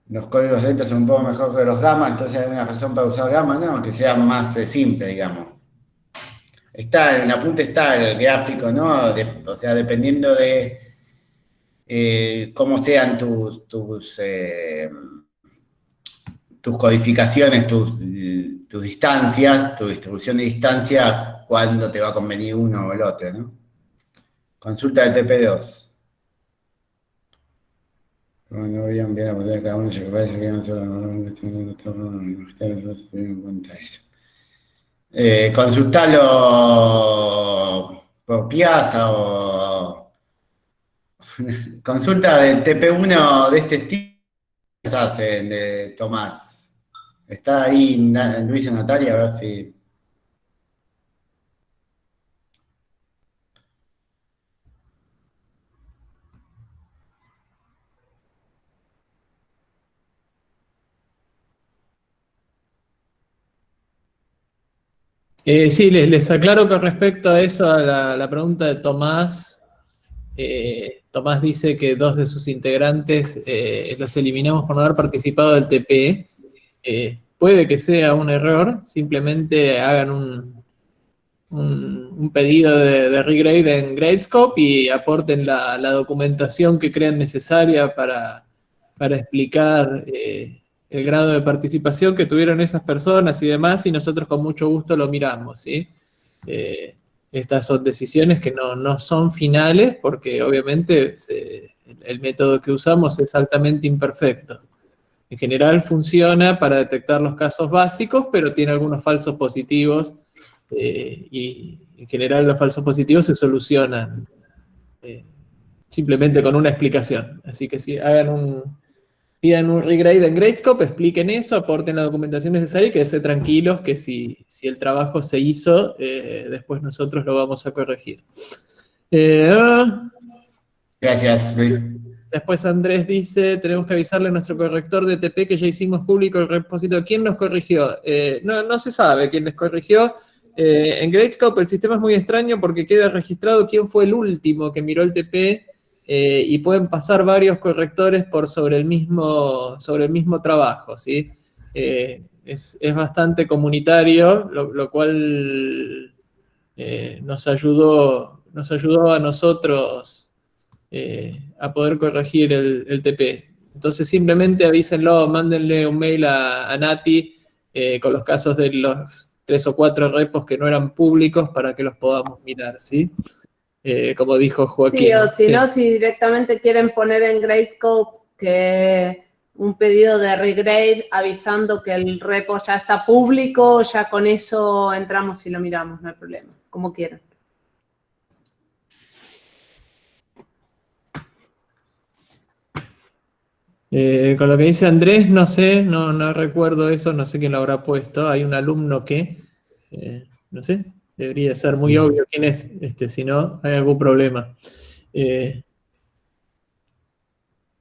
Los códigos delta son un poco mejor que los gamma, entonces hay una razón para usar gamma, no, que sea más simple, digamos. En la punta está el gráfico, ¿no? O sea, dependiendo de cómo sean tus codificaciones, tus distancias, tu distribución de distancia, cuándo te va a convenir uno o el otro, ¿no? Consulta de TP2. No voy a enviar a poder cada uno, ya que parece que no solo en cuenta eso. Consultalo por Piazza o consulta de TP1 de este estilo que hacen de Tomás. Está ahí Luis y Natalia, a ver si. Sí, les aclaro con respecto a eso, a la pregunta de Tomás. Tomás dice que 2 de sus integrantes los eliminamos por no haber participado del TP. Puede que sea un error, simplemente hagan un pedido de regrade en Gradescope y aporten la documentación que crean necesaria para explicar el grado de participación que tuvieron esas personas y demás, y nosotros con mucho gusto lo miramos, ¿sí? Estas son decisiones que no son finales, porque obviamente el método que usamos es altamente imperfecto. En general funciona para detectar los casos básicos, pero tiene algunos falsos positivos, y en general los falsos positivos se solucionan simplemente con una explicación. Así que si pidan un regrade en Gradescope, expliquen eso, aporten la documentación necesaria y quédense tranquilos que si el trabajo se hizo, después nosotros lo vamos a corregir. Gracias, Luis. Después Andrés dice, tenemos que avisarle a nuestro corrector de TP que ya hicimos público el repositorio. ¿Quién nos corrigió? No se sabe quién les corrigió. En Gradescope el sistema es muy extraño porque queda registrado quién fue el último que miró el TP, y pueden pasar varios correctores sobre el mismo trabajo, ¿sí? Es bastante comunitario, lo cual nos ayudó a nosotros a poder corregir el TP. Entonces simplemente avísenlo, mándenle un mail a Nati con los casos de los 3 o 4 repos que no eran públicos para que los podamos mirar, ¿sí? Como dijo Joaquín. Sí, o si no, si directamente quieren poner en Gradescope que un pedido de regrade avisando que el repo ya está público, ya con eso entramos y lo miramos, no hay problema, como quieran. Con lo que dice Andrés, no sé, no recuerdo eso, no sé quién lo habrá puesto. Hay un alumno que, no sé, debería ser muy obvio quién es, si no, hay algún problema.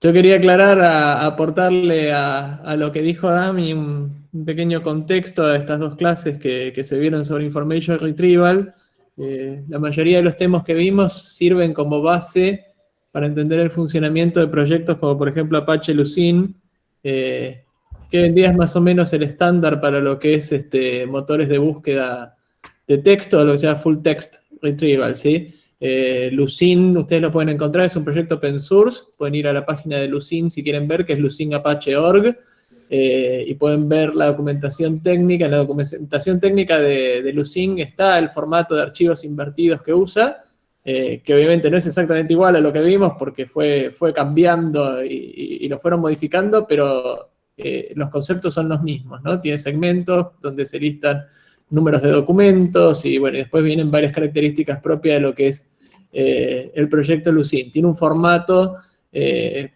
Yo quería aclarar, aportarle a lo que dijo Dami un pequeño contexto a estas dos clases que se vieron sobre Information Retrieval. La mayoría de los temas que vimos sirven como base para entender el funcionamiento de proyectos como por ejemplo Apache Lucene, que hoy en día es más o menos el estándar para lo que es motores de búsqueda de texto, lo que se llama Full Text Retrieval, ¿sí? Lucene, ustedes lo pueden encontrar, es un proyecto open source, pueden ir a la página de Lucene si quieren ver, que es luceneapache.org, y pueden ver la documentación técnica. En la documentación técnica de Lucene está el formato de archivos invertidos que usa, que obviamente no es exactamente igual a lo que vimos porque fue cambiando y lo fueron modificando, pero los conceptos son los mismos, ¿no? Tiene segmentos donde se listan números de documentos y bueno, después vienen varias características propias de lo que es el proyecto Lucene. Tiene un formato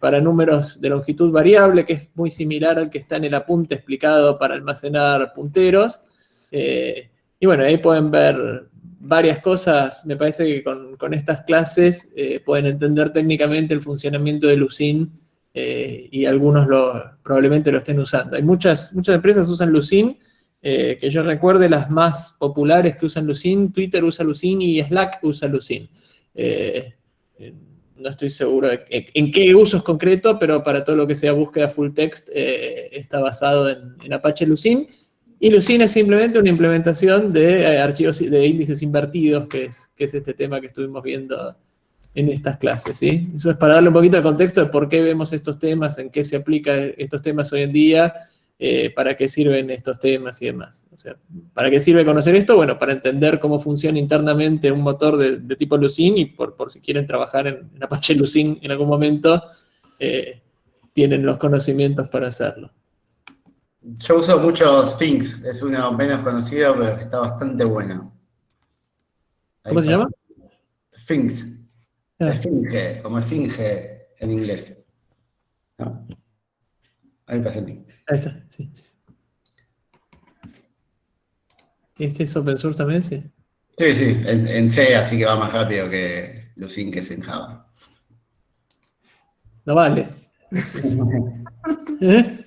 para números de longitud variable que es muy similar al que está en el apunte explicado para almacenar punteros. Y bueno, ahí pueden ver varias cosas. Me parece que con estas clases pueden entender técnicamente el funcionamiento de Lucene y algunos probablemente lo estén usando. Hay muchas empresas usan Lucene. Que yo recuerde, las más populares que usan Lucene, Twitter usa Lucene y Slack usa Lucene. No estoy seguro en qué usos concreto, pero para todo lo que sea búsqueda full text está basado en Apache Lucene. Y Lucene es simplemente una implementación de archivos de índices invertidos, que es este tema que estuvimos viendo en estas clases, ¿sí? Eso es para darle un poquito de contexto de por qué vemos estos temas, en qué se aplican estos temas hoy en día, para qué sirven estos temas y demás. O sea, ¿para qué sirve conocer esto? Bueno, para entender cómo funciona internamente un motor de tipo Lucene y por si quieren trabajar en Apache Lucene en algún momento, tienen los conocimientos para hacerlo. Yo uso mucho Sphinx, es uno menos conocido, pero que está bastante bueno. ¿Cómo se llama? Sphinx. Ah. Esfinge, como esfinge en inglés. ¿No? Ahí pasa el link. Ahí está, sí. ¿Este es open source también? Sí. Sí, en C, así que va más rápido que Lucene, que es en Java. No vale. ¿Eh?